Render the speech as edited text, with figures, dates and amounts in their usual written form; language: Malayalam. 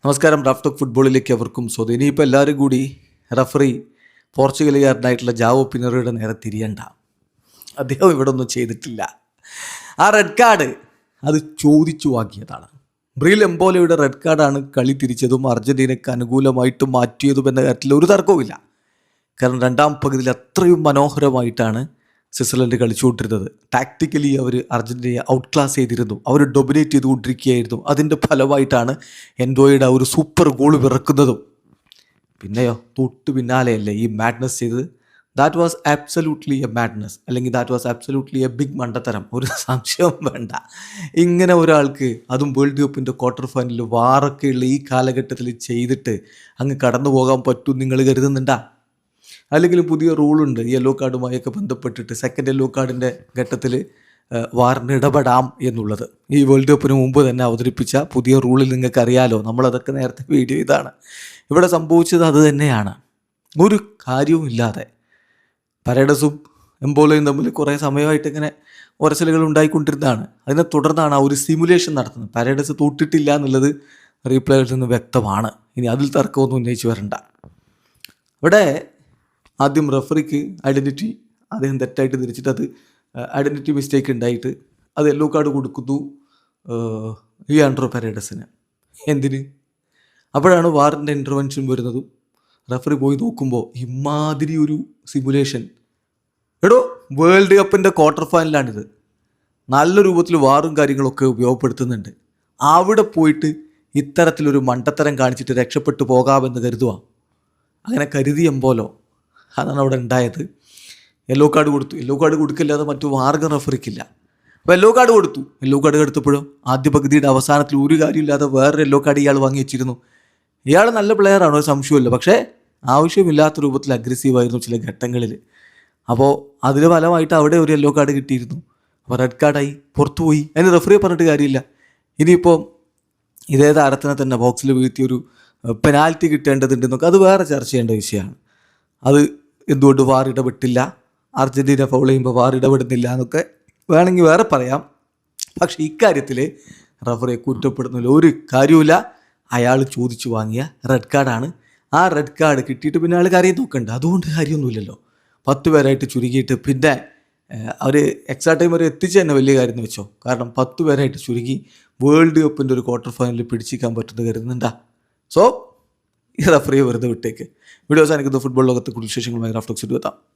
നമസ്കാരം. റാഫ് ടോക്ക് ഫുട്ബോളിലേക്ക് അവർക്കും സ്വാഗതം. ഇനിയിപ്പോൾ എല്ലാവരും കൂടി റഫറി പോർച്ചുഗലുകാരനായിട്ടുള്ള ജാവോ പിനറയുടെ നേരെ തിരിയണ്ട. അദ്ദേഹം ഇവിടെ ഒന്നും ചെയ്തിട്ടില്ല. ആ റെഡ് കാർഡ് അത് ചോദിച്ചു വാങ്ങിയതാണ്. ബ്രീൽ എംബോലയുടെ റെഡ് കാർഡാണ് കളി തിരിച്ചതും അർജൻറ്റീനയ്ക്ക് അനുകൂലമായിട്ട് മാറ്റിയതും എന്ന കാര്യത്തിൽ ഒരു തർക്കവുമില്ല. കാരണം രണ്ടാം പകുതിയിൽ അത്രയും മനോഹരമായിട്ടാണ് സ്വിറ്റ്സർലൻഡ് കളിച്ചുകൊണ്ടിരുന്നത്. ടാക്ടിക്കലി അവർ അർജൻറ്റീനയെ ഔട്ട് ക്ലാസ് ചെയ്തിരുന്നു. അവർ ഡൊമിനേറ്റ് ചെയ്തുകൊണ്ടിരിക്കുകയായിരുന്നു. അതിൻ്റെ ഫലമായിട്ടാണ് എൻഡോയുടെ ആ ഒരു സൂപ്പർ ഗോൾ പിറക്കുന്നതും. പിന്നെയോ തൊട്ട് പിന്നാലെയല്ലേ ഈ മാഡ്നസ് ചെയ്തത്. That was absolutely a madness, അല്ലെങ്കിൽ that was absolutely a big മണ്ടത്തരം. ഒരു സംശയവും വേണ്ട. ഇങ്ങനെ ഒരാൾക്ക്, അതും വേൾഡ് കപ്പിൻ്റെ ക്വാർട്ടർ ഫൈനലിൽ വാറൊക്കെയുള്ള ഈ കാലഘട്ടത്തിൽ ചെയ്തിട്ട് അങ്ങ് കടന്നു പോകാൻ പറ്റും നിങ്ങൾ കരുതുന്നുണ്ടാ? അല്ലെങ്കിൽ പുതിയ റൂളുണ്ട് യെല്ലോ കാർഡുമായൊക്കെ ബന്ധപ്പെട്ടിട്ട്. സെക്കൻഡ് യെല്ലോ കാർഡിൻ്റെ ഘട്ടത്തിൽ വാറിന് ഇടപെടാം എന്നുള്ളത് ഈ വേൾഡ് കപ്പിന് മുമ്പ് തന്നെ അവതരിപ്പിച്ച പുതിയ റൂളിൽ നിങ്ങൾക്കറിയാലോ. നമ്മളതൊക്കെ നേരത്തെ വീഡിയോ ഇതാണ്. ഇവിടെ സംഭവിച്ചത് അത് തന്നെയാണ്. ഒരു കാര്യവും ഇല്ലാതെ പരേഡസും എംബോലയും തമ്മിൽ കുറേ സമയമായിട്ട് ഇങ്ങനെ ഉരസലുകൾ ഉണ്ടായിക്കൊണ്ടിരുന്നതാണ്. അതിനെ തുടർന്നാണ് ആ ഒരു സിമുലേഷൻ നടത്തുന്നത്. പരേഡസ് തൊട്ടിട്ടില്ല എന്നുള്ളത് റീപ്ലേയിൽ നിന്ന് വ്യക്തമാണ്. ഇനി അതിൽ തർക്കമൊന്നും ഉന്നയിച്ച് വരണ്ട. ഇവിടെ ആദ്യം റഫറിക്ക് ഐഡൻറ്റിറ്റി അദ്ദേഹം തെറ്റായിട്ട് തിരിച്ചിട്ട് അത് ഐഡൻറ്റിറ്റി മിസ്റ്റേക്ക് ഉണ്ടായിട്ട് അത് യെല്ലോ കാർഡ് കൊടുക്കുന്നു ലിയാൻഡ്രോ പരേഡസിന്. എന്തിന്? അപ്പോഴാണ് വാറിൻ്റെ ഇൻ്റർവെൻഷൻ വരുന്നതും. റഫറി പോയി നോക്കുമ്പോൾ ഇമാതിരി ഒരു സിമുലേഷൻ. എടോ, വേൾഡ് കപ്പിൻ്റെ ക്വാർട്ടർ ഫൈനലാണിത്. നല്ല രൂപത്തിൽ വാറും കാര്യങ്ങളൊക്കെ ഉപയോഗപ്പെടുത്തുന്നുണ്ട്. അവിടെ പോയിട്ട് ഇത്തരത്തിലൊരു മണ്ടത്തരം കാണിച്ചിട്ട് രക്ഷപ്പെട്ടു പോകാമെന്ന് കരുതുക. അങ്ങനെ കരുതിയുമ്പോലോ അതാണ് അവിടെ ഉണ്ടായത്. യെല്ലോ കാർഡ് കൊടുത്തു. യെല്ലോ കാർഡ് കൊടുക്കില്ലാതെ മറ്റു മാർഗം റഫറിക്കില്ല. അപ്പോൾ യെല്ലോ കാർഡ് കൊടുത്തു. യെല്ലോ കാർഡ് എടുത്തപ്പോഴും ആദ്യ പകുതിയുടെ അവസാനത്തിൽ ഒരു കാര്യമില്ലാതെ വേറെ യെല്ലോ കാർഡ് ഇയാൾ വാങ്ങി വെച്ചിരുന്നു. ഇയാൾ നല്ല പ്ലെയറാണ്, ഒരു സംശയമില്ല. പക്ഷേ ആവശ്യമില്ലാത്ത രൂപത്തിൽ അഗ്രസീവായിരുന്നു ചില ഘട്ടങ്ങളിൽ. അപ്പോൾ അതിന് ഫലമായിട്ട് അവിടെ ഒരു യെല്ലോ കാർഡ് കിട്ടിയിരുന്നു. അപ്പോൾ റെഡ് കാർഡായി പുറത്തുപോയി. അതിന് റഫറിയെ പറഞ്ഞിട്ട് കാര്യമില്ല. ഇനിയിപ്പോൾ ഇതേ താരത്തിനെ തന്നെ ബോക്സിൽ വീഴ്ത്തിയൊരു പെനാൽറ്റി കിട്ടേണ്ടതുണ്ടെന്നൊക്കെ അത് വേറെ ചർച്ച ചെയ്യേണ്ട വിഷയമാണ്. അത് എന്തുകൊണ്ട് വാർ ഇടപെട്ടില്ല, അർജൻറ്റീന ഫൗൾ ചെയ്യുമ്പോൾ വാർ ഇടപെടുന്നില്ല എന്നൊക്കെ വേണമെങ്കിൽ വേറെ പറയാം. പക്ഷേ ഇക്കാര്യത്തിൽ റഫറിയെ കുറ്റപ്പെടുന്നതിൽ ഒരു കാര്യമില്ല. അയാൾ ചോദിച്ചു വാങ്ങിയ റെഡ് കാർഡാണ്. ആ റെഡ് കാർഡ് കിട്ടിയിട്ട് പിന്നെ അയാൾ കാര്യം നോക്കണ്ട. അതുകൊണ്ട് കാര്യമൊന്നുമില്ലല്ലോ. 10 പേരായിട്ട് ചുരുക്കിയിട്ട് പിന്നെ അവർ എക്സ്ട്രാ ടൈം വരെ എത്തിച്ച് തന്നെ വലിയ കാര്യം എന്ന് വെച്ചോ. കാരണം 10 പേരായിട്ട് ചുരുക്കി വേൾഡ് കപ്പിൻ്റെ ഒരു ക്വാർട്ടർ ഫൈനലിൽ പിടിച്ചിരിക്കാൻ പറ്റുന്നത് കരുതുന്നുണ്ടാ? സോ ഈ റഫറിയെ വെറുതെ വിട്ടേക്ക്. വീഡിയോ അവസാനിക്കുന്ന ഫുട്ബോൾ ലോകത്തെ കൂടുതൽ വിശേഷങ്ങളുമായി റാഫ് ടോക്സിൽ എത്താം.